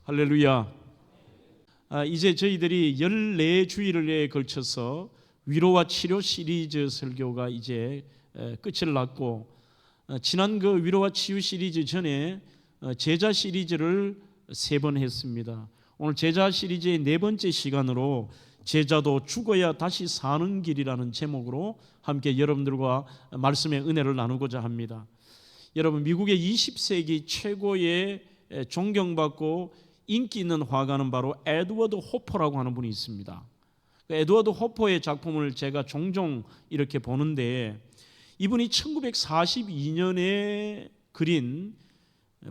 할렐루야. 이제 저희들이 14주일에 걸쳐서 위로와 치료 시리즈 설교가 이제 끝을 났고, 지난 그 위로와 치유 시리즈 전에 제자 시리즈를 3번 했습니다. 오늘 제자 시리즈의 4번째 시간으로 제자도 죽어야 다시 사는 길이라는 제목으로 함께 여러분들과 말씀의 은혜를 나누고자 합니다. 여러분, 미국의 20세기 최고의 존경받고 인기 있는 화가는 바로 에드워드 호퍼라고 하는 분이 있습니다. 에드워드 호퍼의 작품을 제가 종종 이렇게 보는데, 이분이 1942년에 그린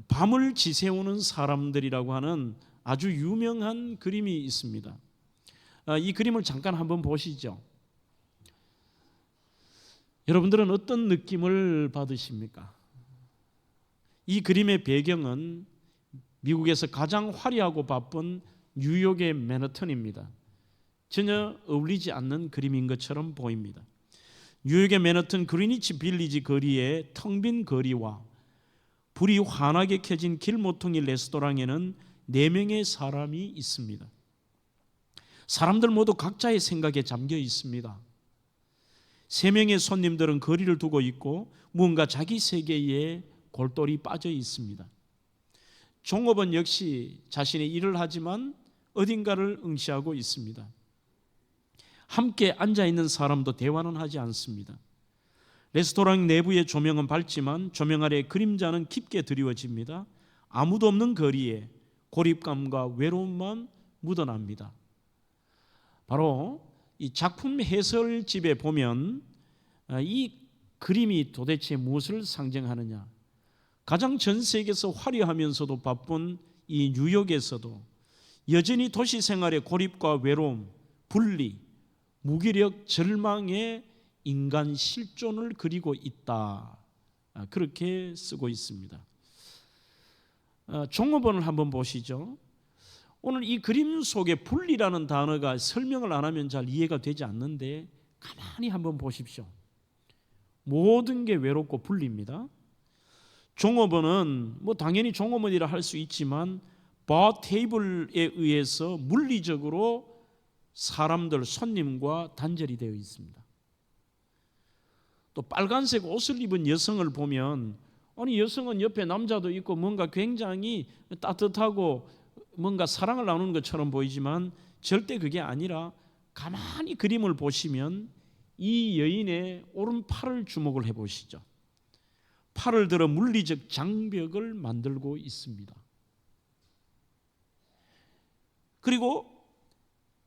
밤을 지새우는 사람들이라고 하는 아주 유명한 그림이 있습니다. 이 그림을 잠깐 한번 보시죠. 여러분들은 어떤 느낌을 받으십니까? 이 그림의 배경은 미국에서 가장 화려하고 바쁜 뉴욕의 맨하탄입니다. 전혀 어울리지 않는 그림인 것처럼 보입니다. 뉴욕의 맨하탄 그리니치 빌리지 거리의 텅 빈 거리와 불이 환하게 켜진 길 모퉁이 레스토랑에는 4명의 사람이 있습니다. 사람들 모두 각자의 생각에 잠겨 있습니다. 3명의 손님들은 거리를 두고 있고 무언가 자기 세계에 골똘히 빠져 있습니다. 종업원 역시 자신의 일을 하지만 어딘가를 응시하고 있습니다. 함께 앉아있는 사람도 대화는 하지 않습니다. 레스토랑 내부의 조명은 밝지만 조명 아래 그림자는 깊게 드리워집니다. 아무도 없는 거리에 고립감과 외로움만 묻어납니다. 바로 이 작품 해설집에 보면 이 그림이 도대체 무엇을 상징하느냐, 가장 전 세계에서 화려하면서도 바쁜 이 뉴욕에서도 여전히 도시 생활의 고립과 외로움, 분리, 무기력, 절망의 인간 실존을 그리고 있다, 그렇게 쓰고 있습니다. 종업원을 한번 보시죠. 오늘 이 그림 속에 분리라는 단어가 설명을 안 하면 잘 이해가 되지 않는데, 가만히 한번 보십시오. 모든 게 외롭고 분리입니다. 종업원은 당연히 종업원이라 할 수 있지만 바 테이블에 의해서 물리적으로 사람들, 손님과 단절이 되어 있습니다. 또 빨간색 옷을 입은 여성을 보면, 아니 여성은 옆에 남자도 있고 뭔가 굉장히 따뜻하고 뭔가 사랑을 나누는 것처럼 보이지만 절대 그게 아니라, 가만히 그림을 보시면 이 여인의 오른팔을 주목을 해보시죠. 팔을 들어 물리적 장벽을 만들고 있습니다. 그리고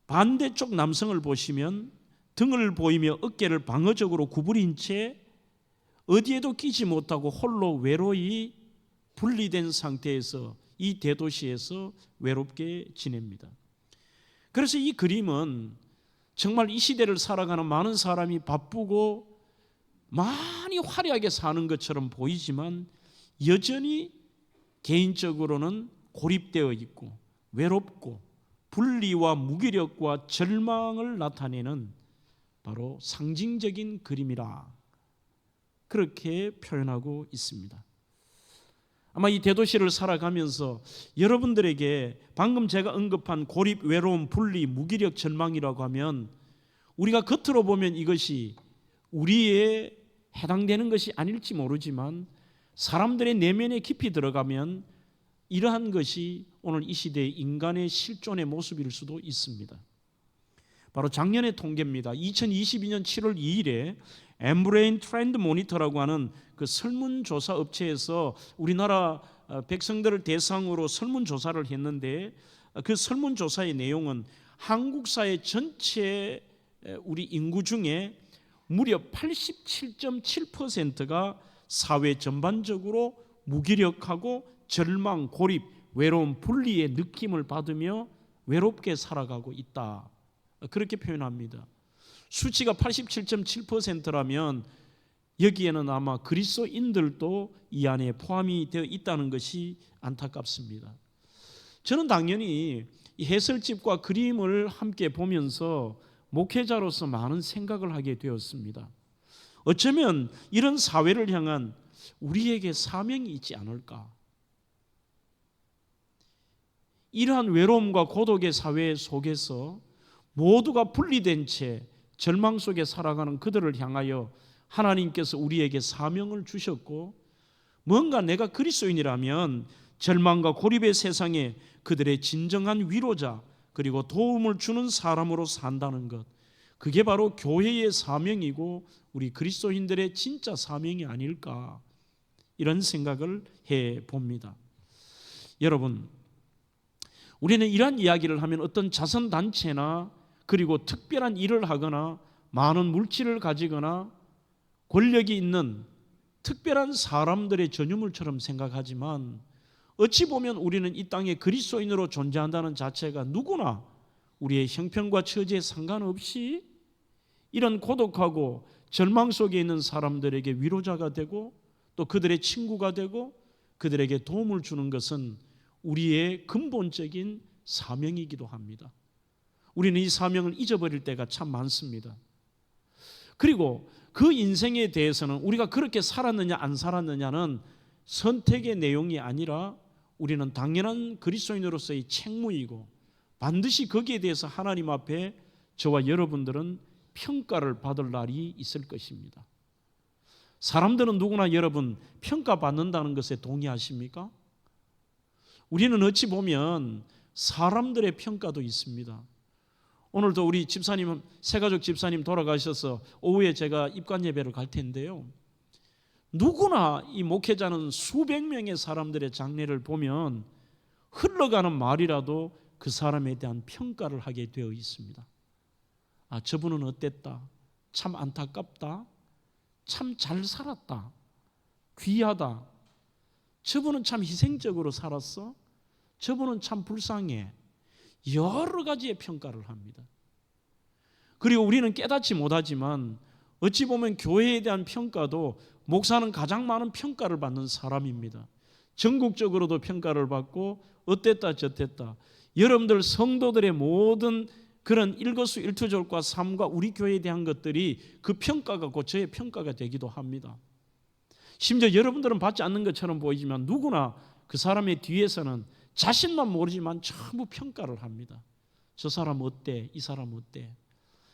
반대쪽 남성을 보시면 등을 보이며 어깨를 방어적으로 구부린 채 어디에도 끼지 못하고 홀로 외로이 분리된 상태에서 이 대도시에서 외롭게 지냅니다. 그래서 이 그림은 정말 이 시대를 살아가는 많은 사람이 바쁘고 많이 화려하게 사는 것처럼 보이지만 여전히 개인적으로는 고립되어 있고 외롭고 분리와 무기력과 절망을 나타내는 바로 상징적인 그림이라, 그렇게 표현하고 있습니다. 아마 이 대도시를 살아가면서 여러분들에게 방금 제가 언급한 고립, 외로움, 분리, 무기력, 절망이라고 하면 우리가 겉으로 보면 이것이 우리의 해당되는 것이 아닐지 모르지만 사람들의 내면에 깊이 들어가면 이러한 것이 오늘 이 시대의 인간의 실존의 모습일 수도 있습니다. 바로 작년의 통계입니다. 2022년 7월 2일에 엠브레인 트렌드 모니터라고 하는 그 설문조사 업체에서 우리나라 백성들을 대상으로 설문조사를 했는데, 그 설문조사의 내용은 한국 사회 전체 우리 인구 중에 무려 87.7%가 사회 전반적으로 무기력하고 절망, 고립, 외로움, 분리의 느낌을 받으며 외롭게 살아가고 있다, 그렇게 표현합니다. 수치가 87.7%라면 여기에는 아마 그리스도인들도 이 안에 포함이 되어 있다는 것이 안타깝습니다. 저는 당연히 이 해설집과 그림을 함께 보면서 목회자로서 많은 생각을 하게 되었습니다. 어쩌면 이런 사회를 향한 우리에게 사명이 있지 않을까? 이러한 외로움과 고독의 사회 속에서 모두가 분리된 채 절망 속에 살아가는 그들을 향하여 하나님께서 우리에게 사명을 주셨고, 뭔가 내가 그리스도인이라면 절망과 고립의 세상에 그들의 진정한 위로자 그리고 도움을 주는 사람으로 산다는 것, 그게 바로 교회의 사명이고 우리 그리스도인들의 진짜 사명이 아닐까, 이런 생각을 해봅니다. 여러분, 우리는 이러한 이야기를 하면 어떤 자선단체나 그리고 특별한 일을 하거나 많은 물질을 가지거나 권력이 있는 특별한 사람들의 전유물처럼 생각하지만, 어찌 보면 우리는 이 땅에 그리스도인으로 존재한다는 자체가 누구나 우리의 형편과 처지에 상관없이 이런 고독하고 절망 속에 있는 사람들에게 위로자가 되고 또 그들의 친구가 되고 그들에게 도움을 주는 것은 우리의 근본적인 사명이기도 합니다. 우리는 이 사명을 잊어버릴 때가 참 많습니다. 그리고 그 인생에 대해서는 우리가 그렇게 살았느냐 안 살았느냐는 선택의 내용이 아니라 우리는 당연한 그리스도인으로서의 책무이고 반드시 거기에 대해서 하나님 앞에 저와 여러분들은 평가를 받을 날이 있을 것입니다. 사람들은 누구나 여러분 평가받는다는 것에 동의하십니까? 우리는 어찌 보면 사람들의 평가도 있습니다. 오늘도 우리 집사님, 새가족 집사님 돌아가셔서 오후에 제가 입관 예배를 갈 텐데요, 누구나 이 목회자는 수백 명의 사람들의 장례를 보면 흘러가는 말이라도 그 사람에 대한 평가를 하게 되어 있습니다. 아, 저분은 어땠다, 참 안타깝다, 참 잘 살았다, 귀하다, 저분은 참 희생적으로 살았어, 저분은 참 불쌍해, 여러 가지의 평가를 합니다. 그리고 우리는 깨닫지 못하지만 어찌 보면 교회에 대한 평가도 목사는 가장 많은 평가를 받는 사람입니다. 전국적으로도 평가를 받고 어땠다 저땠다. 여러분들 성도들의 모든 그런 일거수일투족과 삶과 우리 교회에 대한 것들이 그 평가가 곧 저의 평가가 되기도 합니다. 심지어 여러분들은 받지 않는 것처럼 보이지만 누구나 그 사람의 뒤에서는 자신만 모르지만 전부 평가를 합니다. 저 사람 어때? 이 사람 어때?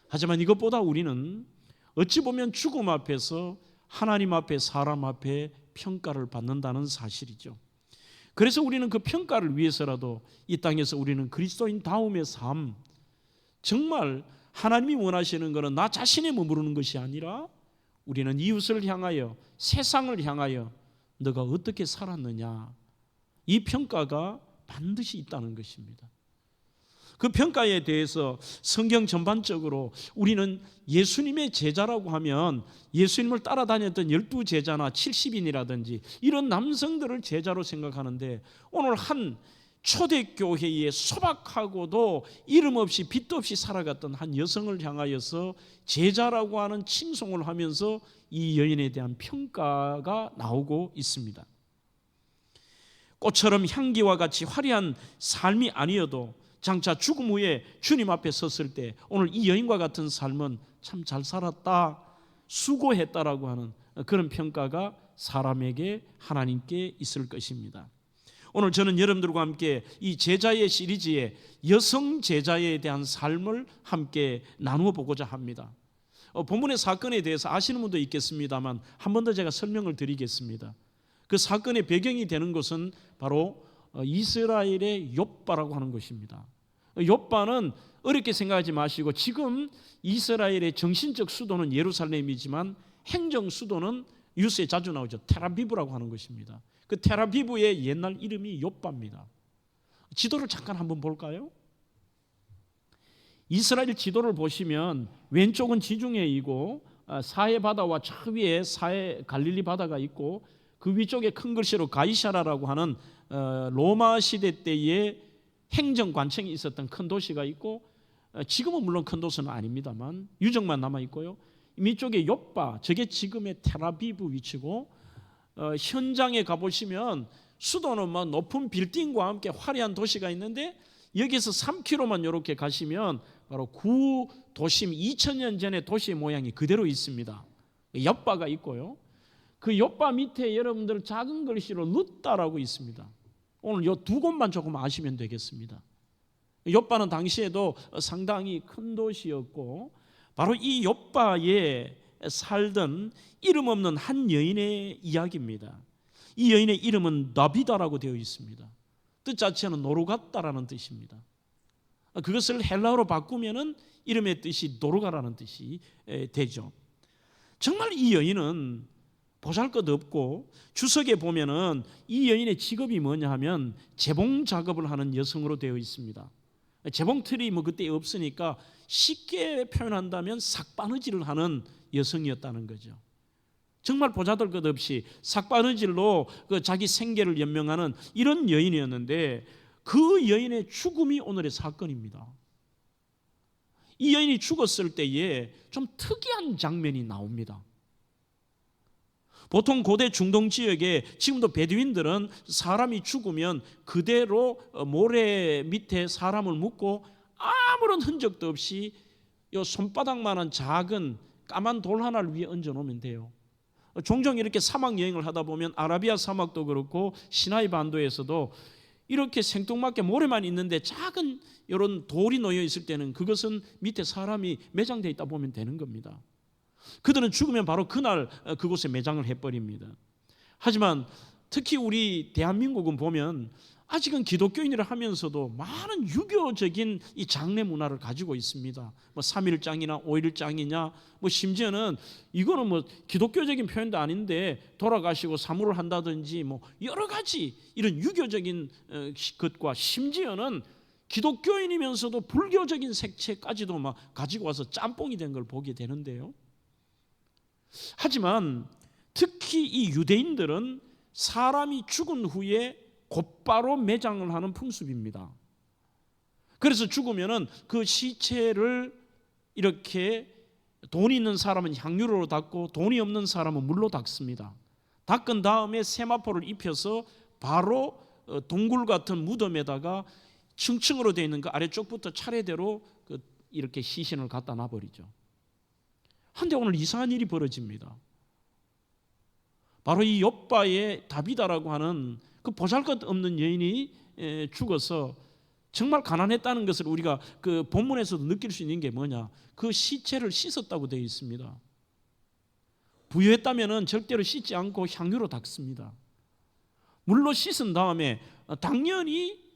하지만 이것보다 우리는 어찌 보면 죽음 앞에서 하나님 앞에 사람 앞에 평가를 받는다는 사실이죠. 그래서 우리는 그 평가를 위해서라도 이 땅에서 우리는 그리스도인 다움의 삶, 정말 하나님이 원하시는 것은 나 자신에 머무르는 것이 아니라 우리는 이웃을 향하여 세상을 향하여 너가 어떻게 살았느냐, 이 평가가 반드시 있다는 것입니다. 그 평가에 대해서 성경 전반적으로 우리는 예수님의 제자라고 하면 예수님을 따라다녔던 12제자나 70인이라든지 이런 남성들을 제자로 생각하는데, 오늘 한 초대교회에 소박하고도 이름 없이 빛도 없이 살아갔던 한 여성을 향하여서 제자라고 하는 칭송을 하면서 이 여인에 대한 평가가 나오고 있습니다. 꽃처럼 향기와 같이 화려한 삶이 아니어도 장차 죽음 후에 주님 앞에 섰을 때 오늘 이 여인과 같은 삶은 참 잘 살았다, 수고했다라고 하는 그런 평가가 사람에게 하나님께 있을 것입니다. 오늘 저는 여러분들과 함께 이 제자의 시리즈의 여성 제자에 대한 삶을 함께 나누어 보고자 합니다. 본문의 사건에 대해서 아시는 분도 있겠습니다만 한 번 더 제가 설명을 드리겠습니다. 그 사건의 배경이 되는 것은 바로 이스라엘의 욥바라고 하는 것입니다. 욥바는 어렵게 생각하지 마시고 지금 이스라엘의 정신적 수도는 예루살렘이지만 행정 수도는 뉴스에 자주 나오죠. 텔아비브라고 하는 것입니다. 그 텔아비브의 옛날 이름이 욥바입니다. 지도를 잠깐 한번 볼까요? 이스라엘 지도를 보시면 왼쪽은 지중해이고 사해 바다와 저 위에 사해 갈릴리 바다가 있고 그 위쪽에 큰 글씨로 가이사라라고 하는 로마 시대 때의 행정관청이 있었던 큰 도시가 있고, 지금은 물론 큰 도시는 아닙니다만 유적만 남아 있고요. 위쪽에 욥바, 저게 지금의 텔아비브 위치고, 현장에 가보시면 수도는 막 높은 빌딩과 함께 화려한 도시가 있는데 여기서 3km만 이렇게 가시면 바로 구 도심 2000년 전의 도시의 모양이 그대로 있습니다. 엿바가 있고요. 그 엿바 밑에 여러분들 작은 글씨로 루따라고 있습니다. 오늘 이 두 곳만 조금 아시면 되겠습니다. 엿바는 당시에도 상당히 큰 도시였고 바로 이 엿바에 살던 이름 없는 한 여인의 이야기입니다. 이 여인의 이름은 다비다라고 되어 있습니다. 뜻 자체는 노루갔다라는 뜻입니다. 그것을 헬라어로 바꾸면은 이름의 뜻이 노루가라는 뜻이 되죠. 정말 이 여인은 보잘것없고 주석에 보면은 이 여인의 직업이 뭐냐 하면 재봉 작업을 하는 여성으로 되어 있습니다. 재봉틀이 그때 없으니까 쉽게 표현한다면 삭바느질을 하는 여성이었다는 거죠. 정말 보잘것없이 삭바느질로 자기 생계를 연명하는 이런 여인이었는데 그 여인의 죽음이 오늘의 사건입니다. 이 여인이 죽었을 때에 좀 특이한 장면이 나옵니다. 보통 고대 중동 지역에 지금도 베두인들은 사람이 죽으면 그대로 모래 밑에 사람을 묻고 아무런 흔적도 없이 요 손바닥만한 작은 까만 돌 하나를 위에 얹어 놓으면 돼요. 종종 이렇게 사막 여행을 하다 보면 아라비아 사막도 그렇고 시나이 반도에서도 이렇게 생뚱맞게 모래만 있는데 작은 이런 돌이 놓여 있을 때는 그것은 밑에 사람이 매장되어 있다 보면 되는 겁니다. 그들은 죽으면 바로 그날 그곳에 매장을 해버립니다. 하지만 특히 우리 대한민국은 보면 아직은 기독교인이라 하면서도 많은 유교적인 이 장례 문화를 가지고 있습니다. 3일장이나 5일장이냐 심지어는 이거는 기독교적인 표현도 아닌데 돌아가시고 사물을 한다든지 여러 가지 이런 유교적인 것과 심지어는 기독교인이면서도 불교적인 색채까지도 가지고 와서 짬뽕이 된 걸 보게 되는데요. 하지만 특히 이 유대인들은 사람이 죽은 후에 곧바로 매장을 하는 풍습입니다. 그래서 죽으면은 그 시체를 이렇게 돈이 있는 사람은 향유로 닦고 돈이 없는 사람은 물로 닦습니다. 닦은 다음에 세마포를 입혀서 바로 동굴 같은 무덤에다가 층층으로 되어 있는 그 아래쪽부터 차례대로 이렇게 시신을 갖다 놔버리죠. 한데 오늘 이상한 일이 벌어집니다. 바로 이 욥바의 다비다라고 하는 그 보잘것없는 여인이 죽어서 정말 가난했다는 것을 우리가 그 본문에서도 느낄 수 있는 게 뭐냐? 그 시체를 씻었다고 되어 있습니다. 부유했다면은 절대로 씻지 않고 향유로 닦습니다. 물로 씻은 다음에 당연히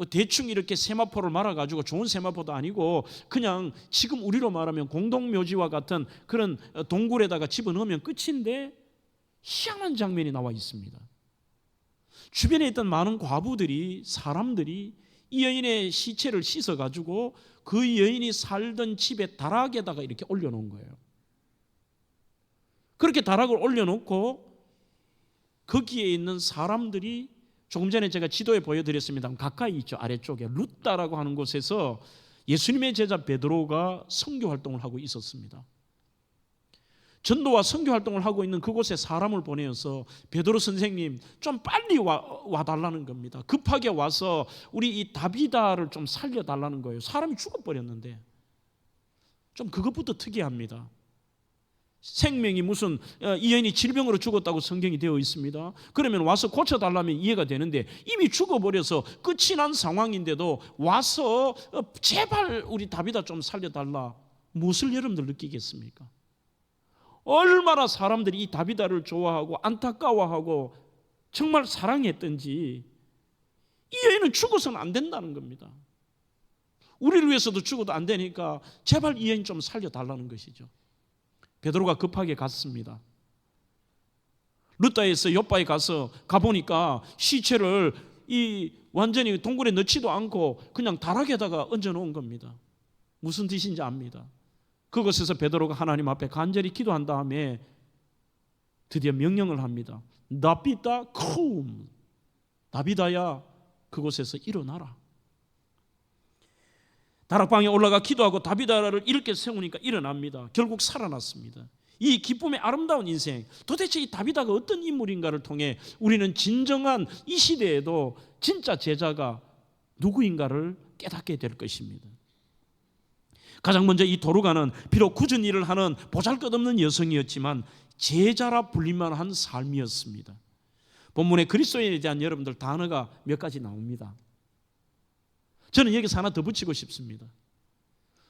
대충 이렇게 세마포를 말아가지고 좋은 세마포도 아니고 그냥 지금 우리로 말하면 공동묘지와 같은 그런 동굴에다가 집어넣으면 끝인데 희한한 장면이 나와 있습니다. 주변에 있던 많은 과부들이 사람들이 이 여인의 시체를 씻어가지고 그 여인이 살던 집의 다락에다가 이렇게 올려놓은 거예요. 그렇게 다락을 올려놓고 거기에 있는 사람들이 조금 전에 제가 지도에 보여드렸습니다. 가까이 있죠. 아래쪽에 루따라고 하는 곳에서 예수님의 제자 베드로가 선교 활동을 하고 있었습니다. 전도와 선교 활동을 하고 있는 그곳에 사람을 보내어서 베드로 선생님 좀 빨리 와달라는 겁니다. 급하게 와서 우리 이 다비다를 좀 살려달라는 거예요. 사람이 죽어버렸는데 좀 그것부터 특이합니다. 생명이 무슨 이 여인이 질병으로 죽었다고 성경이 되어 있습니다. 그러면 와서 고쳐달라면 이해가 되는데 이미 죽어버려서 끝이 난 상황인데도 와서 제발 우리 다비다 좀 살려달라. 무엇을 여러분들 느끼겠습니까? 얼마나 사람들이 이 다비다를 좋아하고 안타까워하고 정말 사랑했던지 이 여인은 죽어서는 안 된다는 겁니다. 우리를 위해서도 죽어도 안 되니까 제발 이 여인 좀 살려달라는 것이죠. 베드로가 급하게 갔습니다. 루따에서 욥바에 가보니까 시체를 완전히 동굴에 넣지도 않고 그냥 다락에다가 얹어놓은 겁니다. 무슨 뜻인지 압니다. 그곳에서 베드로가 하나님 앞에 간절히 기도한 다음에 드디어 명령을 합니다. 다비다 쿰, 다비다야 그곳에서 일어나라. 다락방에 올라가 기도하고 다비다를 이렇게 세우니까 일어납니다. 결국 살아났습니다. 이 기쁨의 아름다운 인생, 도대체 이 다비다가 어떤 인물인가를 통해 우리는 진정한 이 시대에도 진짜 제자가 누구인가를 깨닫게 될 것입니다. 가장 먼저 이 도르가는 비록 굳은 일을 하는 보잘것없는 여성이었지만 제자라 불릴만 한 삶이었습니다. 본문에 그리스도인에 대한 여러분들 단어가 몇 가지 나옵니다. 저는 여기서 하나 더 붙이고 싶습니다.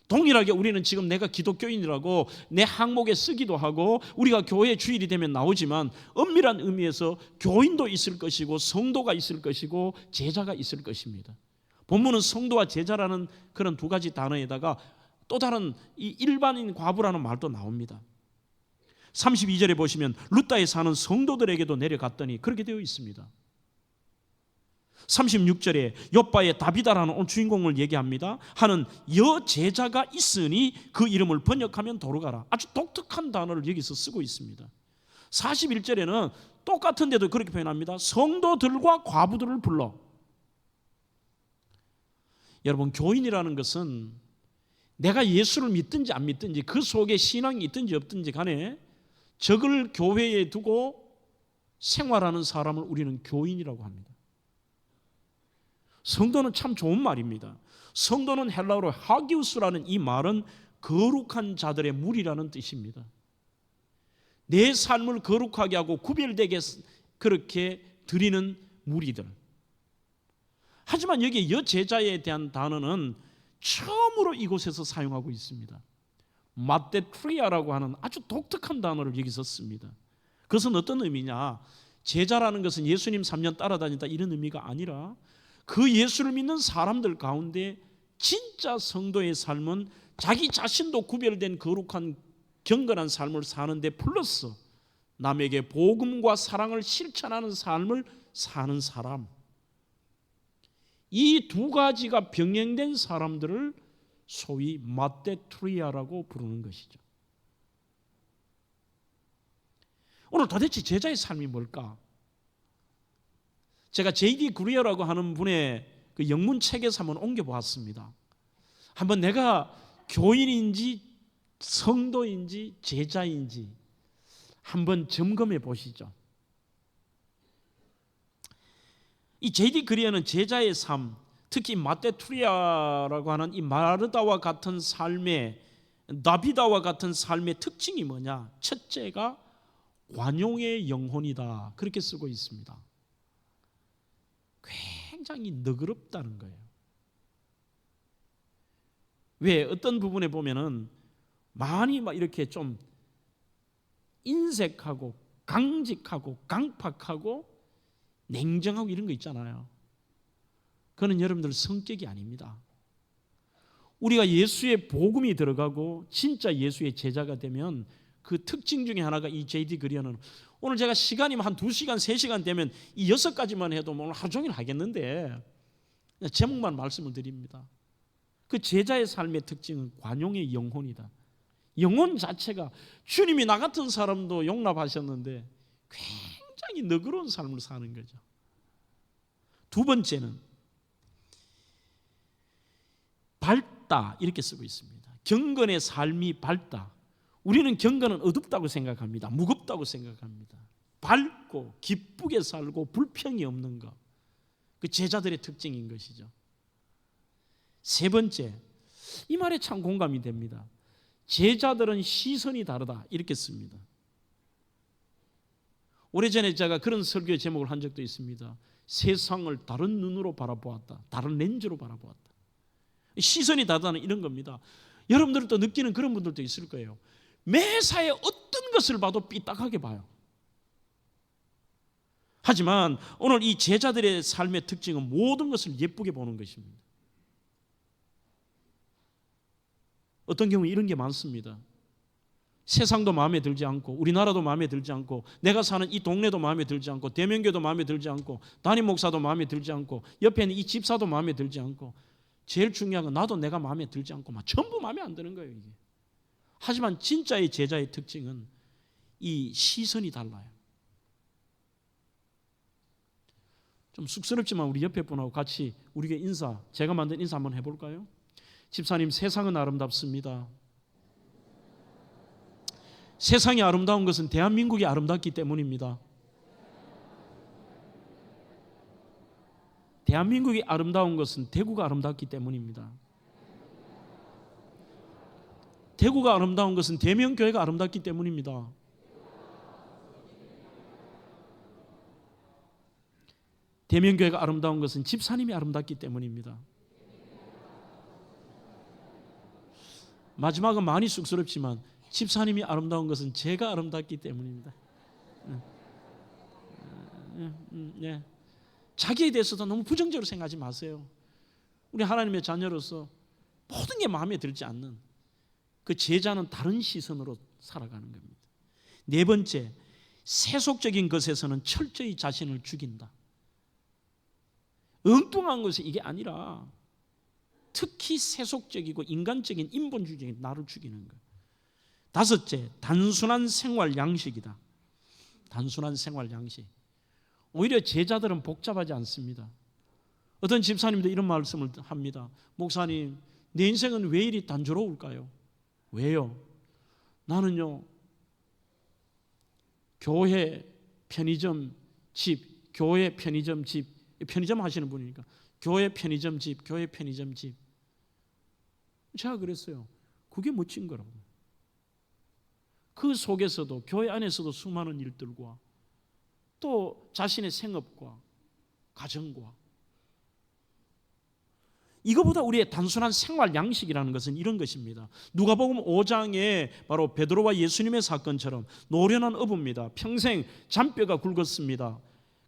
동일하게 우리는 지금 내가 기독교인이라고 내 항목에 쓰기도 하고 우리가 교회 주일이 되면 나오지만 엄밀한 의미에서 교인도 있을 것이고 성도가 있을 것이고 제자가 있을 것입니다. 본문은 성도와 제자라는 그런 두 가지 단어에다가 또 다른 이 일반인 과부라는 말도 나옵니다. 32절에 보시면 루다에 사는 성도들에게도 내려갔더니 그렇게 되어 있습니다. 36절에 욥바의 다비다라는 오늘 주인공을 얘기합니다. 하는 여제자가 있으니 그 이름을 번역하면 도르가라. 아주 독특한 단어를 여기서 쓰고 있습니다. 41절에는 똑같은데도 그렇게 표현합니다. 성도들과 과부들을 불러. 여러분, 교인이라는 것은 내가 예수를 믿든지 안 믿든지 그 속에 신앙이 있든지 없든지 간에 적을 교회에 두고 생활하는 사람을 우리는 교인이라고 합니다. 성도는 참 좋은 말입니다. 성도는 헬라어로 하기우스라는 이 말은 거룩한 자들의 무리라는 뜻입니다. 내 삶을 거룩하게 하고 구별되게 그렇게 드리는 무리들. 하지만 여기 여제자에 대한 단어는 처음으로 이곳에서 사용하고 있습니다. 마테트리아라고 하는 아주 독특한 단어를 여기서 씁니다. 그것은 어떤 의미냐? 제자라는 것은 예수님 3년 따라다닌다 이런 의미가 아니라 그 예수를 믿는 사람들 가운데 진짜 성도의 삶은 자기 자신도 구별된 거룩한 경건한 삶을 사는데 플러스 남에게 복음과 사랑을 실천하는 삶을 사는 사람, 이 두 가지가 병행된 사람들을 소위 마테트리아라고 부르는 것이죠. 오늘 도대체 제자의 삶이 뭘까? 제가 J.D. 그리어라고 하는 분의 그 영문 책에서 한번 옮겨보았습니다. 한번 내가 교인인지 성도인지 제자인지 한번 점검해 보시죠. 이 J.D. 그리어는 제자의 삶, 특히 마테투리아라고 하는 이 마르다와 같은 삶의, 다비다와 같은 삶의 특징이 뭐냐? 첫째가 관용의 영혼이다, 그렇게 쓰고 있습니다. 굉장히 너그럽다는 거예요. 왜? 어떤 부분에 보면은 많이 막 이렇게 좀 인색하고 강직하고 강팍하고 냉정하고 이런 거 있잖아요. 그건 여러분들 성격이 아닙니다. 우리가 예수의 복음이 들어가고 진짜 예수의 제자가 되면 그 특징 중에 하나가 이 J.D. 그리어는, 오늘 제가 시간이면 한 2시간, 3시간 되면 이 6가지만 해도 오늘 하루 종일 하겠는데 제목만 말씀을 드립니다. 그 제자의 삶의 특징은 관용의 영혼이다. 영혼 자체가 주님이 나 같은 사람도 용납하셨는데 굉장히 너그러운 삶을 사는 거죠. 두 번째는 밝다, 이렇게 쓰고 있습니다. 경건의 삶이 밝다. 우리는 경건은 어둡다고 생각합니다. 무겁다고 생각합니다. 밝고 기쁘게 살고 불평이 없는 것, 그 제자들의 특징인 것이죠. 세 번째, 이 말에 참 공감이 됩니다. 제자들은 시선이 다르다, 이렇게 씁니다. 오래전에 제가 그런 설교의 제목을 한 적도 있습니다. 세상을 다른 눈으로 바라보았다, 다른 렌즈로 바라보았다. 시선이 다르다는 이런 겁니다. 여러분들도 느끼는 그런 분들도 있을 거예요. 매사에 어떤 것을 봐도 삐딱하게 봐요. 하지만 오늘 이 제자들의 삶의 특징은 모든 것을 예쁘게 보는 것입니다. 어떤 경우 이런 게 많습니다. 세상도 마음에 들지 않고 우리나라도 마음에 들지 않고 내가 사는 이 동네도 마음에 들지 않고 대명교도 마음에 들지 않고 담임 목사도 마음에 들지 않고 옆에 있는 이 집사도 마음에 들지 않고, 제일 중요한 건 나도 내가 마음에 들지 않고 막 전부 마음에 안 드는 거예요, 이게. 하지만 진짜의 제자의 특징은 이 시선이 달라요. 좀 쑥스럽지만 우리 옆에 분하고 같이 우리가 제가 만든 인사 한번 해볼까요? 집사님, 세상은 아름답습니다. 세상이 아름다운 것은 대한민국이 아름답기 때문입니다. 대한민국이 아름다운 것은 대구가 아름답기 때문입니다. 대구가 아름다운 것은 대명교회가 아름답기 때문입니다. 대명교회가 아름다운 것은 집사님이 아름답기 때문입니다. 마지막은 많이 쑥스럽지만 집사님이 아름다운 것은 제가 아름답기 때문입니다. 자기에 대해서도 너무 부정적으로 생각하지 마세요. 우리 하나님의 자녀로서 모든 게 마음에 들지 않는 그 제자는 다른 시선으로 살아가는 겁니다. 네 번째, 세속적인 것에서는 철저히 자신을 죽인다. 엉뚱한 것이 이게 아니라 특히 세속적이고 인간적인 인본주의적인 나를 죽이는 것. 다섯째, 단순한 생활 양식이다. 단순한 생활 양식. 오히려 제자들은 복잡하지 않습니다. 어떤 집사님도 이런 말씀을 합니다. 목사님, 내 인생은 왜 이리 단조로울까요? 왜요? 나는요, 교회 편의점 집, 교회 편의점 집, 편의점 하시는 분이니까 교회 편의점 집, 교회 편의점 집. 제가 그랬어요. 그게 멋진 거라고. 그 속에서도 교회 안에서도 수많은 일들과 또 자신의 생업과 가정과 이거보다 우리의 단순한 생활 양식이라는 것은 이런 것입니다. 누가복음 5장에 바로 베드로와 예수님의 사건처럼 노련한 어부입니다. 평생 잔뼈가 굵었습니다.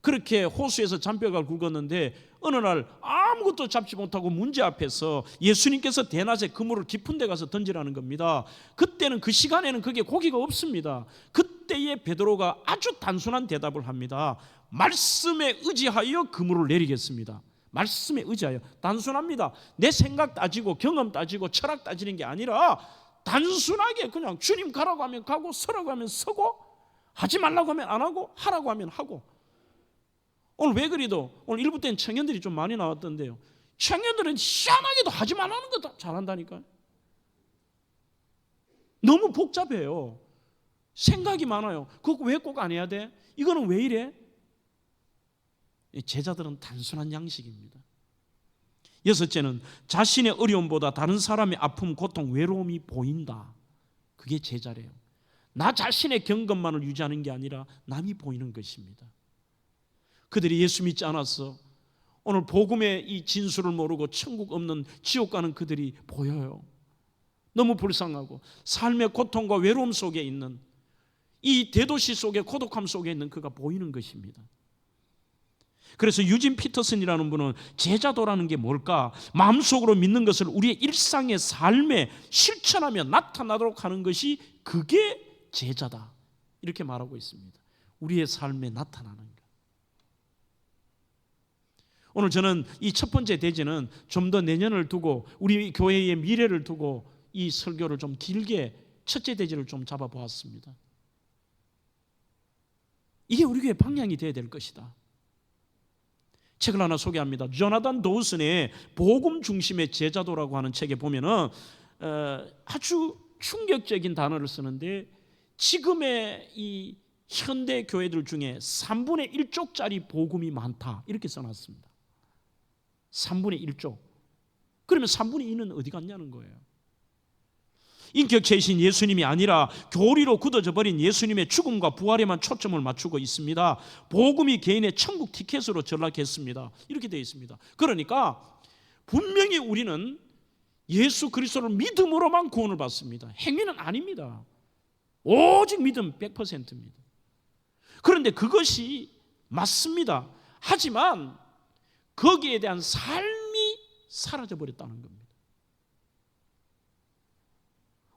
그렇게 호수에서 잔뼈가 굵었는데 어느 날 아무것도 잡지 못하고 문제 앞에서 예수님께서 대낮에 그물을 깊은 데 가서 던지라는 겁니다. 그때는 그 시간에는 그게 고기가 없습니다. 그때에 베드로가 아주 단순한 대답을 합니다. 말씀에 의지하여 그물을 내리겠습니다. 말씀에 의지하여. 단순합니다. 내 생각 따지고 경험 따지고 철학 따지는 게 아니라 단순하게 그냥 주님 가라고 하면 가고 서라고 하면 서고 하지 말라고 하면 안 하고 하라고 하면 하고. 오늘 왜 그래도 오늘 일부 때는 청년들이 좀 많이 나왔던데요. 청년들은 희한하게도 하지 말라는 거 잘한다니까요. 너무 복잡해요. 생각이 많아요. 그거 왜 꼭 안 해야 돼? 이거는 왜 이래? 제자들은 단순한 양식입니다. 여섯째는 자신의 어려움보다 다른 사람의 아픔, 고통, 외로움이 보인다. 그게 제자래요. 나 자신의 경험만을 유지하는 게 아니라 남이 보이는 것입니다. 그들이 예수 믿지 않았어. 오늘 복음의 이 진술을 모르고 천국 없는 지옥 가는 그들이 보여요. 너무 불쌍하고 삶의 고통과 외로움 속에 있는 이 대도시 속의 고독함 속에 있는 그가 보이는 것입니다. 그래서 유진 피터슨이라는 분은 제자도라는 게 뭘까? 마음속으로 믿는 것을 우리의 일상의 삶에 실천하며 나타나도록 하는 것이 그게 제자다. 이렇게 말하고 있습니다. 우리의 삶에 나타나는 것. 오늘 저는 이 첫 번째 대지는 좀 더 내년을 두고 우리 교회의 미래를 두고 이 설교를 좀 길게 첫째 대지를 좀 잡아보았습니다. 이게 우리 교회 방향이 되어야 될 것이다. 책을 하나 소개합니다. 조나단 도우슨의 복음 중심의 제자도라고 하는 책에 보면은 아주 충격적인 단어를 쓰는데 지금의 이 현대 교회들 중에 3분의 1쪽짜리 복음이 많다 이렇게 써놨습니다. 3분의 1쪽. 그러면 3분의 2는 어디 갔냐는 거예요. 인격체이신 예수님이 아니라 교리로 굳어져 버린 예수님의 죽음과 부활에만 초점을 맞추고 있습니다. 복음이 개인의 천국 티켓으로 전락했습니다. 이렇게 되어 있습니다. 그러니까 분명히 우리는 예수 그리스도를 믿음으로만 구원을 받습니다. 행위는 아닙니다. 오직 믿음 100%입니다. 그런데 그것이 맞습니다. 하지만 거기에 대한 삶이 사라져버렸다는 겁니다.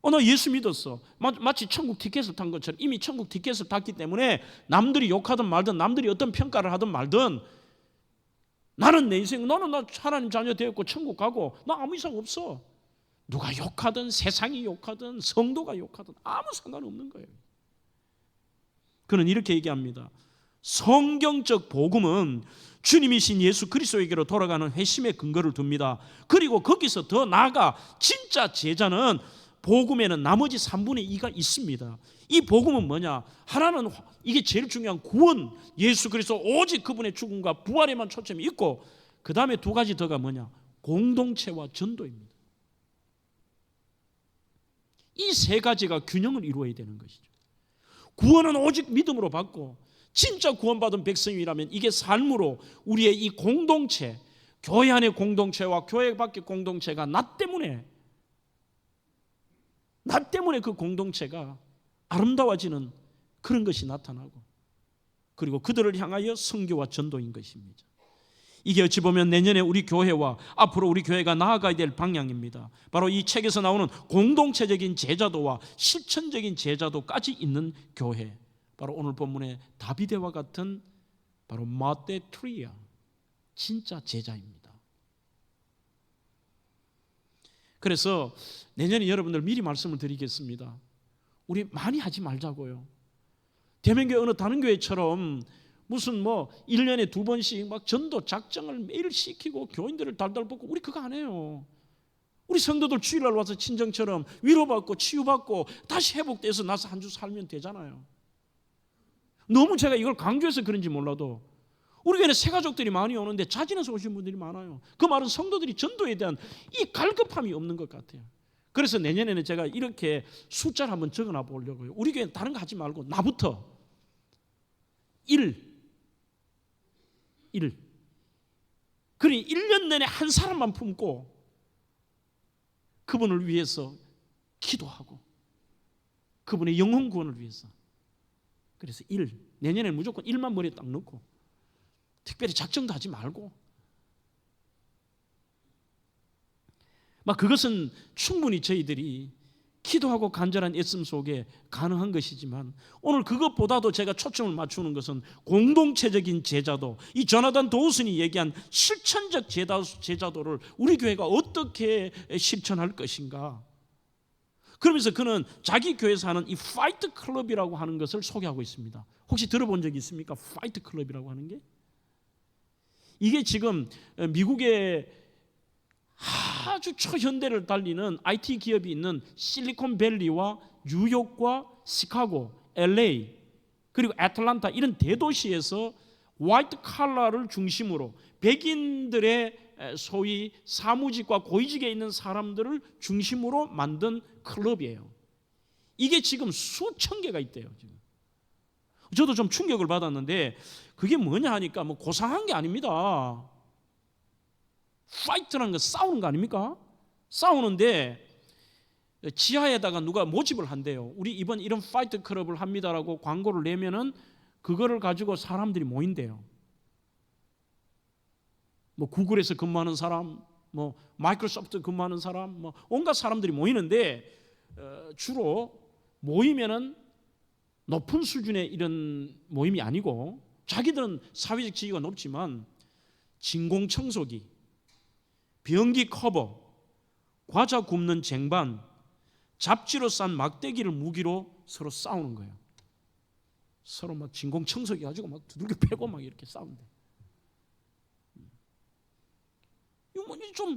나 예수 믿었어. 마치 천국 티켓을 탄 것처럼 이미 천국 티켓을 탔기 때문에 남들이 욕하든 말든 남들이 어떤 평가를 하든 말든 나는 내 인생 나는 나 하나님 자녀 되었고 천국 가고 나 아무 이상 없어. 누가 욕하든 세상이 욕하든 성도가 욕하든 아무 상관없는 거예요. 그는 이렇게 얘기합니다. 성경적 복음은 주님이신 예수 그리스도에게로 돌아가는 회심의 근거를 둡니다. 그리고 거기서 더 나아가 진짜 제자는 복음에는 나머지 3분의 2가 있습니다. 이 복음은 뭐냐? 하나는 이게 제일 중요한 구원, 예수 그리스도 오직 그분의 죽음과 부활에만 초점이 있고 그 다음에 두 가지 더가 뭐냐? 공동체와 전도입니다. 이 세 가지가 균형을 이루어야 되는 것이죠. 구원은 오직 믿음으로 받고 진짜 구원받은 백성이라면 이게 삶으로 우리의 이 공동체, 교회 안의 공동체와 교회 밖의 공동체가 나 때문에 그 공동체가 아름다워지는 그런 것이 나타나고, 그리고 그들을 향하여 선교와 전도인 것입니다. 이게 어찌 보면 내년에 우리 교회와 앞으로 우리 교회가 나아가야 될 방향입니다. 바로 이 책에서 나오는 공동체적인 제자도와 실천적인 제자도까지 있는 교회, 바로 오늘 본문의 다비데와 같은 바로 마테트리아, 진짜 제자입니다. 그래서 내년에 여러분들 미리 말씀을 드리겠습니다. 우리 많이 하지 말자고요. 대면교회 어느 다른 교회처럼 무슨 1년에 2번씩 막 전도 작정을 매일 시키고 교인들을 달달 볶고, 우리 그거 안 해요. 우리 성도들 주일날 와서 친정처럼 위로받고 치유받고 다시 회복돼서 나서 한 주 살면 되잖아요. 너무 제가 이걸 강조해서 그런지 몰라도 우리 교회는 새가족들이 많이 오는데 자진해서 오신 분들이 많아요. 그 말은 성도들이 전도에 대한 이 갈급함이 없는 것 같아요. 그래서 내년에는 제가 이렇게 숫자를 한번 적어놔 보려고요. 우리 교회는 다른 거 하지 말고 나부터 1. 그러니 1년 내내 한 사람만 품고 그분을 위해서 기도하고 그분의 영혼 구원을 위해서. 그래서 내년에는 무조건 1만 머리에 딱 넣고 특별히 작정도 하지 말고, 막 그것은 충분히 저희들이 기도하고 간절한 애씀 속에 가능한 것이지만, 오늘 그것보다도 제가 초점을 맞추는 것은 공동체적인 제자도, 이 조나단 도우슨이 얘기한 실천적 제자도를 우리 교회가 어떻게 실천할 것인가. 그러면서 그는 자기 교회에서 하는 이 파이트 클럽이라고 하는 것을 소개하고 있습니다. 혹시 들어본 적이 있습니까? 파이트 클럽이라고 하는 게? 이게 지금 미국의 아주 초현대를 달리는 IT 기업이 있는 실리콘밸리와 뉴욕과 시카고, LA, 그리고 애틀란타 이런 대도시에서 화이트 칼라를 중심으로 백인들의 소위 사무직과 고위직에 있는 사람들을 중심으로 만든 클럽이에요. 이게 지금 수천 개가 있대요. 지금. 저도 좀 충격을 받았는데 그게 뭐냐 하니까 고상한 게 아닙니다. 파이트라는 건 싸우는 거 아닙니까? 싸우는데 지하에다가 누가 모집을 한대요. 우리 이번 이런 파이트 클럽을 합니다라고 광고를 내면은 그거를 가지고 사람들이 모인대요. 구글에서 근무하는 사람, 마이크로소프트 근무하는 사람, 온갖 사람들이 모이는데 주로 모이면은 높은 수준의 이런 모임이 아니고, 자기들은 사회적 지위가 높지만 진공청소기, 변기 커버, 과자 굽는 쟁반, 잡지로 싼 막대기를 무기로 서로 싸우는 거예요. 서로 막 진공청소기 가지고 막 두들겨 패고 막 이렇게 싸운대. 이거 좀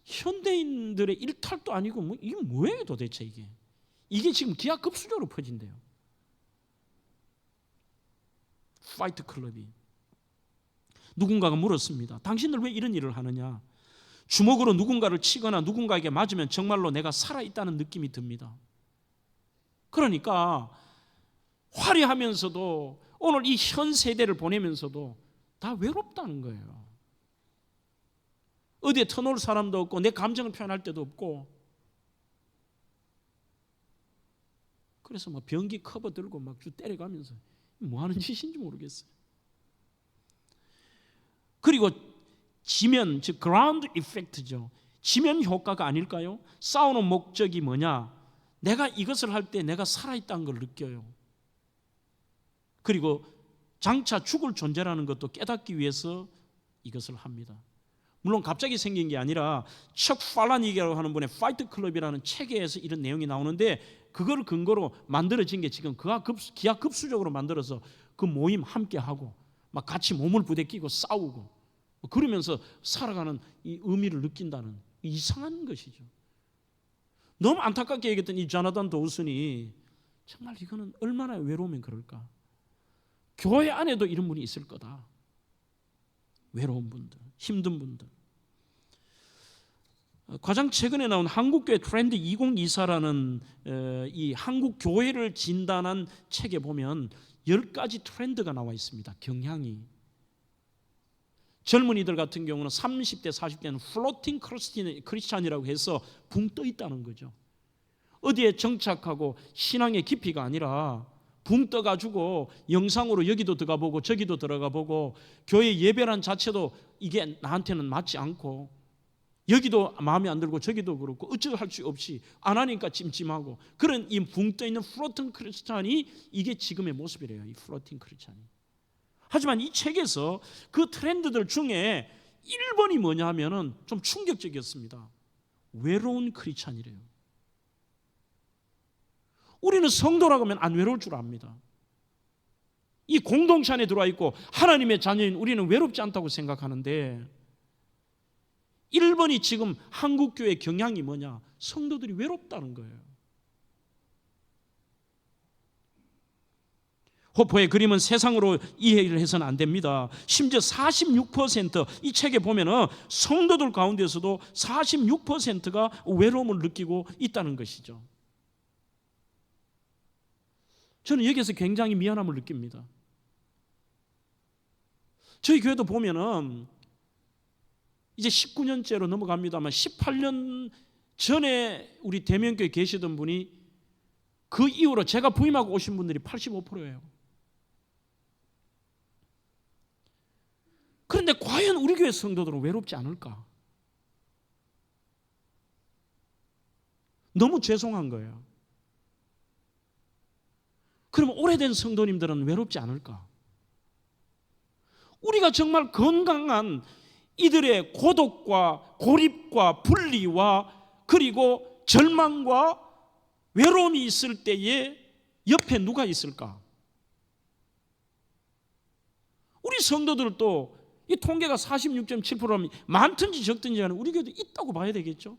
현대인들의 일탈도 아니고 이게 뭐예요 도대체 이게? 이게 지금 기하급수적으로 퍼진대요. 파이트 클럽이. 누군가가 물었습니다. 당신들 왜 이런 일을 하느냐? 주먹으로 누군가를 치거나 누군가에게 맞으면 정말로 내가 살아있다는 느낌이 듭니다. 그러니까 화려하면서도 오늘 이 현 세대를 보내면서도 다 외롭다는 거예요. 어디에 터놓을 사람도 없고 내 감정을 표현할 데도 없고, 그래서 변기 커버 들고 막 주 때려가면서 뭐 하는 짓인지 모르겠어요. 그리고 지면, 즉 그라운드 이펙트죠. 지면 효과가 아닐까요? 싸우는 목적이 뭐냐? 내가 이것을 할 때 내가 살아있다는 걸 느껴요. 그리고 장차 죽을 존재라는 것도 깨닫기 위해서 이것을 합니다. 물론 갑자기 생긴 게 아니라 척 팔라니기라고 하는 분의 파이트 클럽이라는 책에서 이런 내용이 나오는데, 그걸 근거로 만들어진 게 지금 기하급수적으로 만들어서 그 모임 함께 하고 막 같이 몸을 부대끼고 싸우고 그러면서 살아가는 이 의미를 느낀다는 이상한 것이죠. 너무 안타깝게 얘기했던 이 조나단 도우슨이 정말 이거는 얼마나 외로우면 그럴까? 교회 안에도 이런 분이 있을 거다. 외로운 분들, 힘든 분들. 가장 최근에 나온 한국교회 트렌드 2024라는 이 한국 교회를 진단한 책에 보면 10가지 트렌드가 나와 있습니다. 경향이. 젊은이들 같은 경우는 30대, 40대는 플로팅 크리스찬이라고 해서 붕 떠 있다는 거죠. 어디에 정착하고 신앙의 깊이가 아니라 붕 떠가지고 영상으로 여기도 들어가 보고 저기도 들어가 보고 교회 예배란 자체도 이게 나한테는 맞지 않고 여기도 마음에 안 들고 저기도 그렇고 어찌할 수 없이 안 하니까 찜찜하고 그런 이 붕 떠 있는 플로팅 크리스찬이 이게 지금의 모습이래요. 이 플로팅 크리스찬이. 하지만 이 책에서 그 트렌드들 중에 1번이 뭐냐 하면은 좀 충격적이었습니다. 외로운 크리스찬이래요. 우리는 성도라고 하면 안 외로울 줄 압니다. 이 공동체 안에 들어와 있고 하나님의 자녀인 우리는 외롭지 않다고 생각하는데 1번이 지금 한국교회 경향이 뭐냐? 성도들이 외롭다는 거예요. 호포의 그림은 세상으로 이해를 해서는 안 됩니다. 심지어 46%이 책에 보면은 성도들 가운데서도 46%가 외로움을 느끼고 있다는 것이죠. 저는 여기에서 굉장히 미안함을 느낍니다. 저희 교회도 보면은 이제 19년째로 넘어갑니다만 18년 전에 우리 대면교회 계시던 분이 그 이후로 제가 부임하고 오신 분들이 85%예요. 그런데 과연 우리 교회 성도들은 외롭지 않을까? 너무 죄송한 거예요. 그러면 오래된 성도님들은 외롭지 않을까? 우리가 정말 건강한 이들의 고독과 고립과 분리와 그리고 절망과 외로움이 있을 때에 옆에 누가 있을까? 우리 성도들도 이 통계가 46.7%라면 많든지 적든지 하는 우리 교회도 있다고 봐야 되겠죠?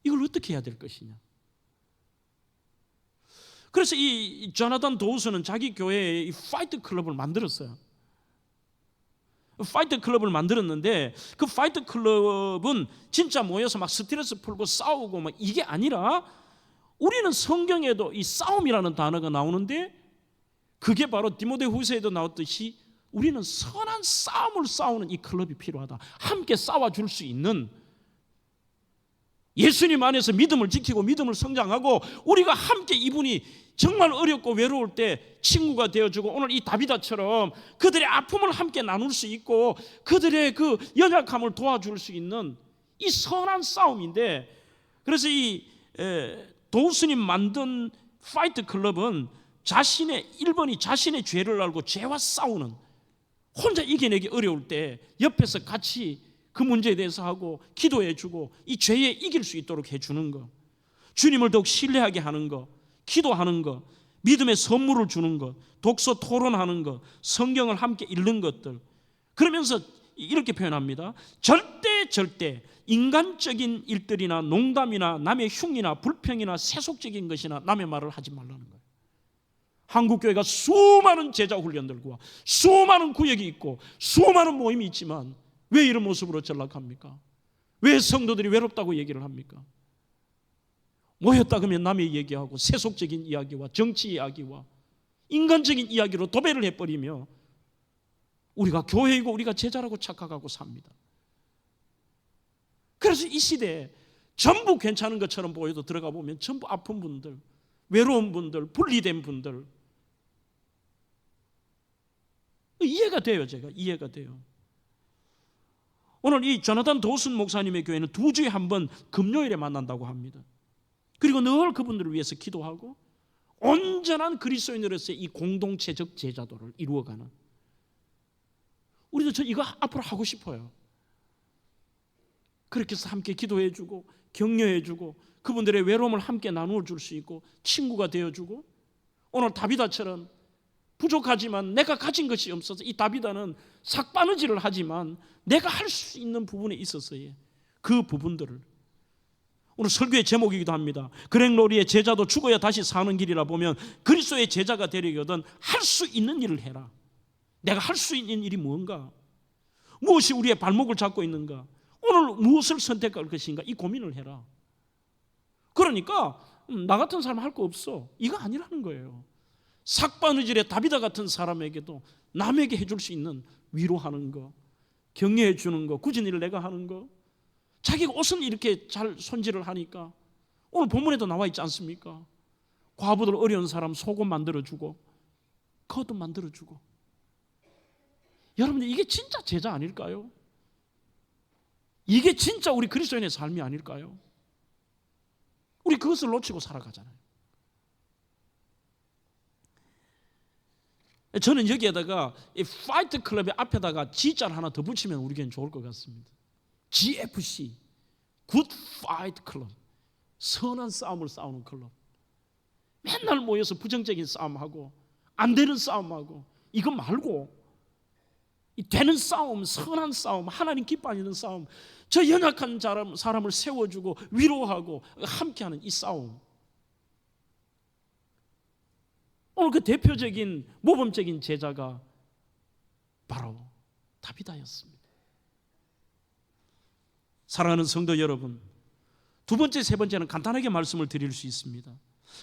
이걸 어떻게 해야 될 것이냐? 그래서 이 조나단 도우스는 자기 교회에 이 파이트 클럽을 만들었어요. 파이트 클럽을 만들었는데 그 파이트 클럽은 진짜 모여서 막 스트레스 풀고 싸우고 막 이게 아니라 우리는 성경에도 이 싸움이라는 단어가 나오는데 그게 바로 디모데후서에도 나왔듯이 우리는 선한 싸움을 싸우는 이 클럽이 필요하다. 함께 싸워줄 수 있는 예수님 안에서 믿음을 지키고 믿음을 성장하고 우리가 함께 이분이 정말 어렵고 외로울 때 친구가 되어주고 오늘 이 다비다처럼 그들의 아픔을 함께 나눌 수 있고 그들의 그 연약함을 도와줄 수 있는 이 선한 싸움인데 그래서 이 도우스님 만든 파이트 클럽은 자신의 1번이 자신의 죄를 알고 죄와 싸우는 혼자 이겨내기 어려울 때 옆에서 같이 그 문제에 대해서 하고 기도해주고 이 죄에 이길 수 있도록 해주는 거, 주님을 더욱 신뢰하게 하는 거, 기도하는 거, 믿음의 선물을 주는 거, 독서 토론하는 거, 성경을 함께 읽는 것들. 그러면서 이렇게 표현합니다. 절대 인간적인 일들이나 농담이나 남의 흉이나 불평이나 세속적인 것이나 남의 말을 하지 말라는 거예요. 한국교회가 수많은 제자 훈련들과 수많은 구역이 있고 수많은 모임이 있지만 왜 이런 모습으로 전락합니까? 왜 성도들이 외롭다고 얘기를 합니까? 모였다 그러면 남의 얘기하고 세속적인 이야기와 정치 이야기와 인간적인 이야기로 도배를 해버리며 우리가 교회이고 우리가 제자라고 착각하고 삽니다. 그래서 이 시대에 전부 괜찮은 것처럼 보여도 들어가 보면 전부 아픈 분들, 외로운 분들, 분리된 분들 이해가 돼요. 제가 이해가 돼요. 오늘 이 조나단 도슨 목사님의 교회는 2주에 한 번 금요일에 만난다고 합니다. 그리고 늘 그분들을 위해서 기도하고 온전한 그리스도인으로서의 이 공동체적 제자도를 이루어가는 우리도 저 이거 앞으로 하고 싶어요. 그렇게 해서 함께 기도해주고 격려해주고 그분들의 외로움을 함께 나누어 줄 수 있고 친구가 되어주고 오늘 다비다처럼 부족하지만 내가 가진 것이 없어서 이 다비다는 삭바느질을 하지만 내가 할 수 있는 부분에 있어서의 그 부분들을 오늘 설교의 제목이기도 합니다. 그렉로리의 제자도 죽어야 다시 사는 길이라 보면 그리스도의 제자가 되려거든 할 수 있는 일을 해라. 내가 할 수 있는 일이 뭔가? 무엇이 우리의 발목을 잡고 있는가? 오늘 무엇을 선택할 것인가? 이 고민을 해라. 그러니까 나 같은 사람 할 거 없어. 이거 아니라는 거예요. 삭바느질의 다비다 같은 사람에게도 남에게 해줄 수 있는 위로하는 거, 격려해 주는 거, 굳은 일을 내가 하는 거. 자기가 옷은 이렇게 잘 손질을 하니까 오늘 본문에도 나와 있지 않습니까? 과부들 어려운 사람 속옷 만들어주고 겉옷 만들어주고. 여러분들 이게 진짜 제자 아닐까요? 이게 진짜 우리 그리스도인의 삶이 아닐까요? 우리 그것을 놓치고 살아가잖아요. 저는 여기에다가 이 파이트 클럽의 앞에다가 G자를 하나 더 붙이면 우리에겐 좋을 것 같습니다. GFC, Good Fight Club, 선한 싸움을 싸우는 클럽. 맨날 모여서 부정적인 싸움하고 안 되는 싸움하고 이거 말고 이 되는 싸움, 선한 싸움, 하나님 기뻐하는 싸움, 저 연약한 사람을 세워주고 위로하고 함께하는 이 싸움. 오늘 그 대표적인 모범적인 제자가 바로 다비다였습니다. 사랑하는 성도 여러분, 두 번째, 세 번째는 간단하게 말씀을 드릴 수 있습니다.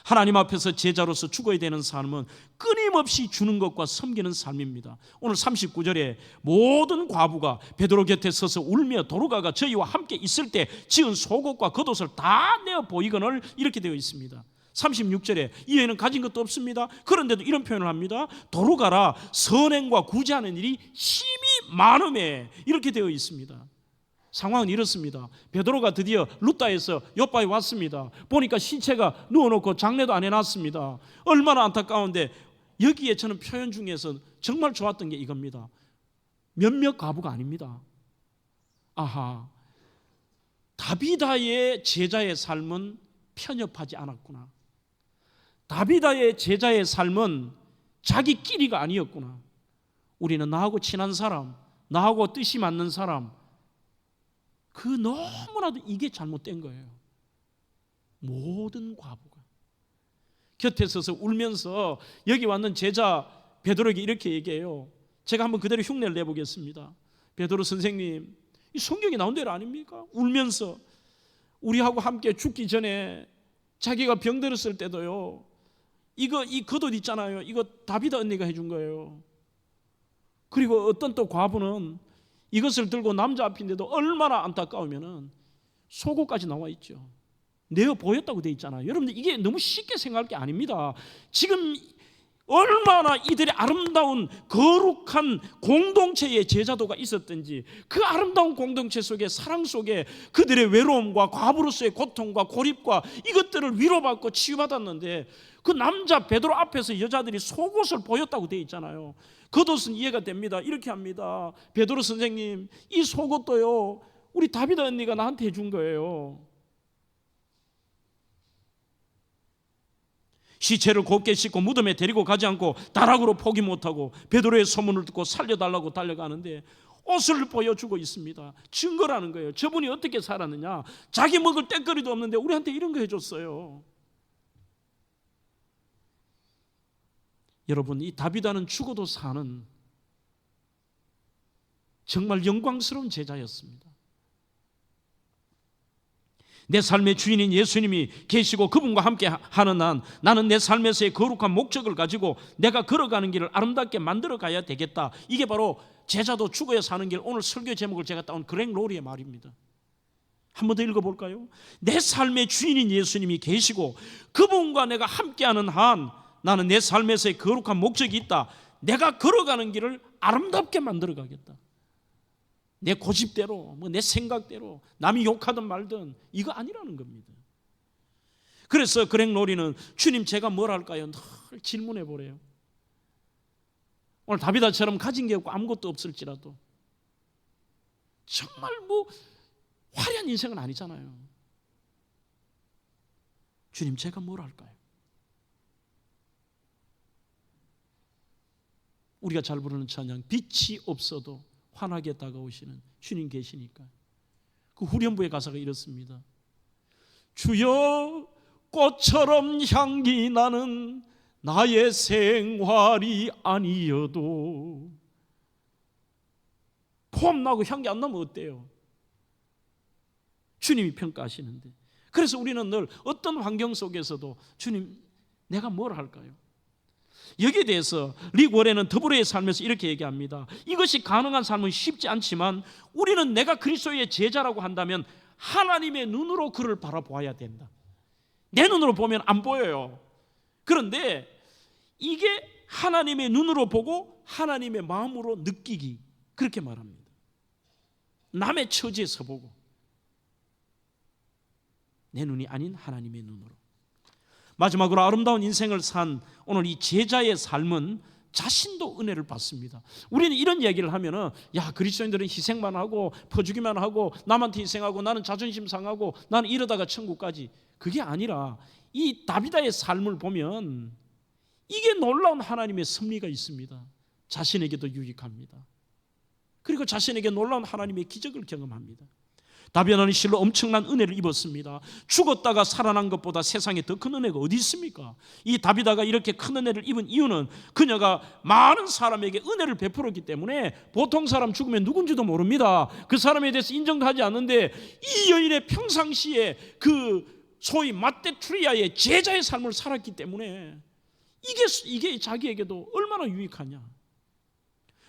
하나님 앞에서 제자로서 죽어야 되는 삶은 끊임없이 주는 것과 섬기는 삶입니다. 오늘 39절에 모든 과부가 베드로 곁에 서서 울며 도로가가 저희와 함께 있을 때 지은 속옷과 겉옷을 다 내어 보이거늘 이렇게 되어 있습니다. 36절에 이에는 가진 것도 없습니다. 그런데도 이런 표현을 합니다. 도로가라 선행과 구제하는 일이 힘이 많음에 이렇게 되어 있습니다. 상황은 이렇습니다. 베드로가 드디어 루다에서 요바에 왔습니다. 보니까 시체가 누워놓고 장례도 안 해놨습니다. 얼마나 안타까운데 여기에 저는 표현 중에서 정말 좋았던 게 이겁니다. 몇몇 과부가 아닙니다. 아하, 다비다의 제자의 삶은 편협하지 않았구나. 다비다의 제자의 삶은 자기끼리가 아니었구나. 우리는 나하고 친한 사람, 나하고 뜻이 맞는 사람, 그 너무나도 이게 잘못된 거예요. 모든 과부가 곁에 서서 울면서 여기 왔는 제자 베드로에게 이렇게 얘기해요. 제가 한번 그대로 흉내를 내보겠습니다. 베드로 선생님, 이 성경에 나온 대로 아닙니까? 울면서 우리하고 함께 죽기 전에 자기가 병들었을 때도요, 이 겉옷 있잖아요, 이거 다비다 언니가 해준 거예요. 그리고 어떤 또 과부는 이것을 들고 남자 앞인데도 얼마나 안타까우면은 속옷까지 나와 있죠. 내어 보였다고 돼 있잖아요. 여러분들 이게 너무 쉽게 생각할 게 아닙니다. 지금 얼마나 이들의 아름다운 거룩한 공동체의 제자도가 있었든지 그 아름다운 공동체 속에 사랑 속에 그들의 외로움과 과부로서의 고통과 고립과 이것들을 위로받고 치유받았는데 그 남자 베드로 앞에서 여자들이 속옷을 보였다고 돼 있잖아요. 겉옷은 이해가 됩니다. 이렇게 합니다. 베드로 선생님, 이 속옷도요 우리 다비다 언니가 나한테 해준 거예요. 시체를 곱게 씻고 무덤에 데리고 가지 않고 다락으로 포기 못하고 베드로의 소문을 듣고 살려달라고 달려가는데 옷을 보여주고 있습니다. 증거라는 거예요. 저분이 어떻게 살았느냐. 자기 먹을 떼거리도 없는데 우리한테 이런 거 해줬어요. 여러분, 이 다비다는 죽어도 사는 정말 영광스러운 제자였습니다. 내 삶의 주인인 예수님이 계시고 그분과 함께 하는 나는 내 삶에서의 거룩한 목적을 가지고 내가 걸어가는 길을 아름답게 만들어 가야 되겠다. 이게 바로 제자도 죽어야 사는 길. 오늘 설교 제목을 제가 따온 그렉 로리의 말입니다. 한 번 더 읽어볼까요? 내 삶의 주인인 예수님이 계시고 그분과 내가 함께하는 한 나는 내 삶에서의 거룩한 목적이 있다. 내가 걸어가는 길을 아름답게 만들어 가겠다. 내 고집대로, 내 생각대로 남이 욕하든 말든 이거 아니라는 겁니다. 그래서 그렉 로리는 주님 제가 뭘 할까요? 늘 질문해 보래요. 오늘 다비다처럼 가진 게 없고 아무것도 없을지라도 정말 화려한 인생은 아니잖아요. 주님 제가 뭘 할까요? 우리가 잘 부르는 찬양, 빛이 없어도 환하게 다가오시는 주님 계시니까. 그 후렴부의 가사가 이렇습니다. 주여 꽃처럼 향기 나는 나의 생활이 아니어도 폼 나고 향기 안 나면 어때요? 주님이 평가하시는데. 그래서 우리는 늘 어떤 환경 속에서도 주님, 내가 뭘 할까요? 여기에 대해서 릭 워렌은 더불어의 삶에서 이렇게 얘기합니다. 이것이 가능한 삶은 쉽지 않지만 우리는 내가 그리스도의 제자라고 한다면 하나님의 눈으로 그를 바라보아야 된다. 내 눈으로 보면 안 보여요. 그런데 이게 하나님의 눈으로 보고 하나님의 마음으로 느끼기, 그렇게 말합니다. 남의 처지에서 보고 내 눈이 아닌 하나님의 눈으로. 마지막으로 아름다운 인생을 산 오늘 이 제자의 삶은 자신도 은혜를 받습니다. 우리는 이런 이야기를 하면은, 야, 그리스도인들은 희생만 하고 퍼주기만 하고 남한테 희생하고 나는 자존심 상하고 나는 이러다가 천국까지. 그게 아니라 이 다비다의 삶을 보면 이게 놀라운 하나님의 섭리가 있습니다. 자신에게도 유익합니다. 그리고 자신에게 놀라운 하나님의 기적을 경험합니다. 다비다는 실로 엄청난 은혜를 입었습니다. 죽었다가 살아난 것보다 세상에 더 큰 은혜가 어디 있습니까? 이 다비다가 이렇게 큰 은혜를 입은 이유는 그녀가 많은 사람에게 은혜를 베풀었기 때문에 보통 사람 죽으면 누군지도 모릅니다. 그 사람에 대해서 인정도 하지 않는데 이 여인의 평상시에 그 소위 마테트리아의 제자의 삶을 살았기 때문에 이게 자기에게도 얼마나 유익하냐.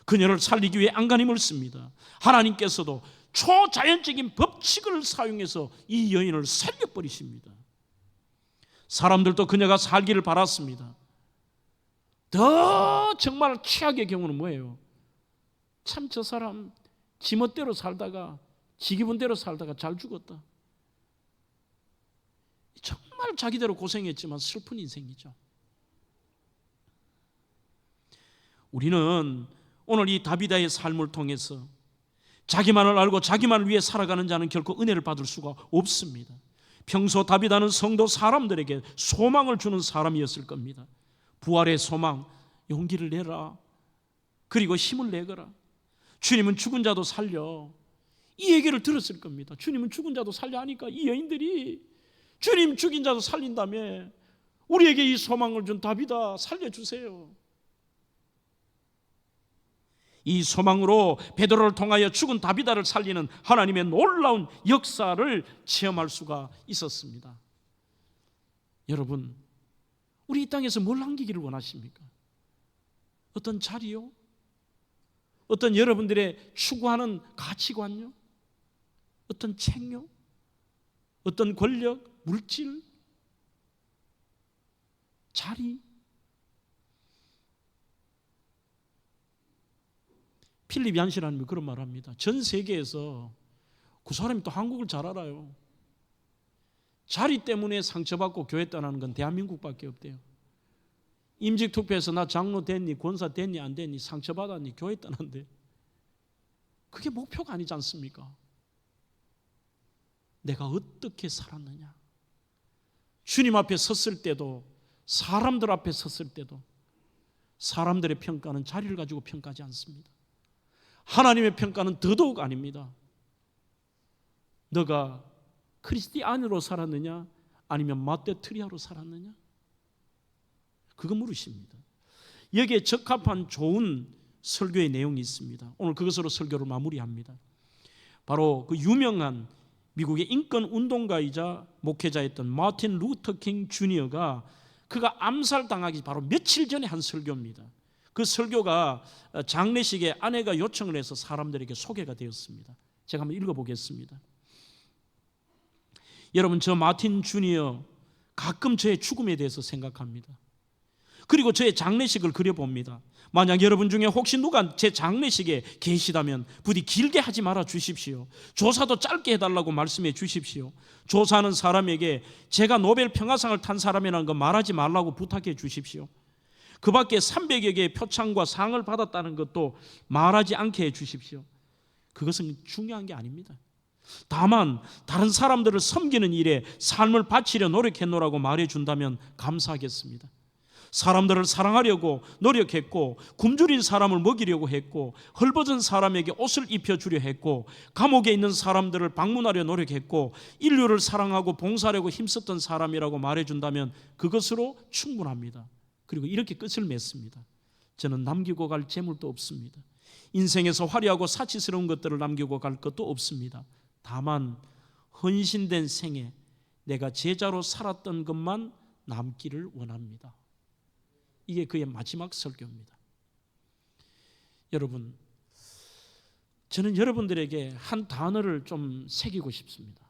그녀를 살리기 위해 안간힘을 씁니다. 하나님께서도 초자연적인 법칙을 사용해서 이 여인을 살려버리십니다. 사람들도 그녀가 살기를 바랐습니다. 더 정말 최악의 경우는 뭐예요? 참 저 사람 지멋대로 살다가 지 기분대로 살다가 잘 죽었다. 정말 자기대로 고생했지만 슬픈 인생이죠. 우리는 오늘 이 다비다의 삶을 통해서 자기만을 알고 자기만을 위해 살아가는 자는 결코 은혜를 받을 수가 없습니다. 평소 다비다는 성도 사람들에게 소망을 주는 사람이었을 겁니다. 부활의 소망, 용기를 내라. 그리고 힘을 내거라. 주님은 죽은 자도 살려. 이 얘기를 들었을 겁니다. 주님은 죽은 자도 살려 하니까 이 여인들이 주님 죽인 자도 살린다며 우리에게 이 소망을 준 다비다 살려주세요. 이 소망으로 베드로를 통하여 죽은 다비다를 살리는 하나님의 놀라운 역사를 체험할 수가 있었습니다. 여러분, 우리 이 땅에서 뭘 남기기를 원하십니까? 어떤 자리요? 어떤 여러분들의 추구하는 가치관요? 어떤 책요? 어떤 권력, 물질, 자리? 필립 얀시라는 그런 말을 합니다. 전 세계에서 그 사람이 또 한국을 잘 알아요. 자리 때문에 상처받고 교회 떠나는 건 대한민국밖에 없대요. 임직투표에서 나 장로 됐니, 권사 됐니, 안 됐니, 상처받았니, 교회 떠난대. 그게 목표가 아니지 않습니까? 내가 어떻게 살았느냐. 주님 앞에 섰을 때도, 사람들 앞에 섰을 때도 사람들의 평가는 자리를 가지고 평가하지 않습니다. 하나님의 평가는 더더욱 아닙니다. 너가 크리스티안으로 살았느냐 아니면 마테트리아로 살았느냐, 그거 물으십니다. 여기에 적합한 좋은 설교의 내용이 있습니다. 오늘 그것으로 설교를 마무리합니다. 바로 그 유명한 미국의 인권 운동가이자 목회자였던 마틴 루터 킹 주니어가 그가 암살당하기 바로 며칠 전에 한 설교입니다. 그 설교가 장례식에 아내가 요청을 해서 사람들에게 소개가 되었습니다. 제가 한번 읽어보겠습니다. 여러분, 저 마틴 주니어 가끔 저의 죽음에 대해서 생각합니다. 그리고 저의 장례식을 그려봅니다. 만약 여러분 중에 혹시 누가 제 장례식에 계시다면 부디 길게 하지 말아 주십시오. 조사도 짧게 해달라고 말씀해 주십시오. 조사하는 사람에게 제가 노벨 평화상을 탄 사람이라는 거 말하지 말라고 부탁해 주십시오. 그 밖에 300여 개의 표창과 상을 받았다는 것도 말하지 않게 해 주십시오. 그것은 중요한 게 아닙니다. 다만 다른 사람들을 섬기는 일에 삶을 바치려 노력했노라고 말해준다면 감사하겠습니다. 사람들을 사랑하려고 노력했고, 굶주린 사람을 먹이려고 했고, 헐벗은 사람에게 옷을 입혀주려 했고, 감옥에 있는 사람들을 방문하려 노력했고, 인류를 사랑하고 봉사하려고 힘썼던 사람이라고 말해준다면 그것으로 충분합니다. 그리고 이렇게 끝을 맺습니다. 저는 남기고 갈 재물도 없습니다. 인생에서 화려하고 사치스러운 것들을 남기고 갈 것도 없습니다. 다만 헌신된 생에 내가 제자로 살았던 것만 남기를 원합니다. 이게 그의 마지막 설교입니다. 여러분, 저는 여러분들에게 한 단어를 좀 새기고 싶습니다.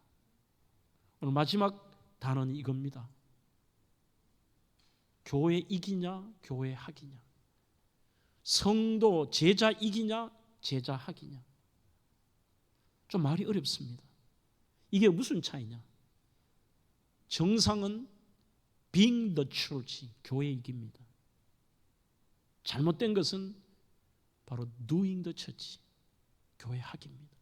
오늘 마지막 단어는 이겁니다. 교회 이기냐, 교회 학이냐. 성도 제자 이기냐, 제자 학이냐. 좀 말이 어렵습니다. 이게 무슨 차이냐? 정상은 being the church, 교회 이깁니다. 잘못된 것은 바로 doing the church, 교회 학입니다.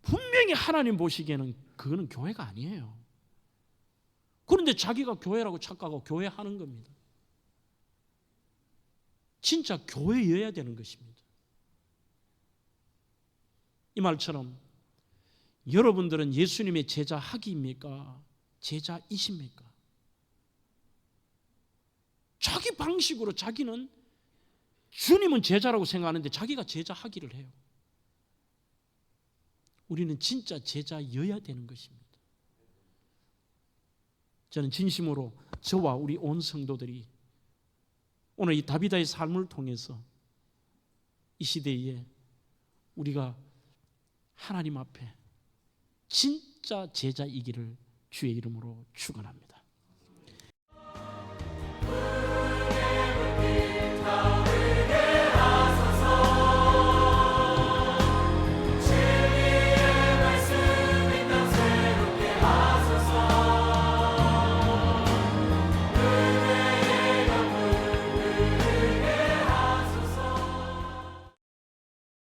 분명히 하나님 보시기에는 그거는 교회가 아니에요. 그런데 자기가 교회라고 착각하고 교회하는 겁니다. 진짜 교회여야 되는 것입니다. 이 말처럼 여러분들은 예수님의 제자 학이입니까? 제자이십니까? 자기 방식으로 자기는 주님은 제자라고 생각하는데 자기가 제자 하기를 해요. 우리는 진짜 제자여야 되는 것입니다. 저는 진심으로 저와 우리 온 성도들이 오늘 이 다비다의 삶을 통해서 이 시대에 우리가 하나님 앞에 진짜 제자이기를 주의 이름으로 축원합니다.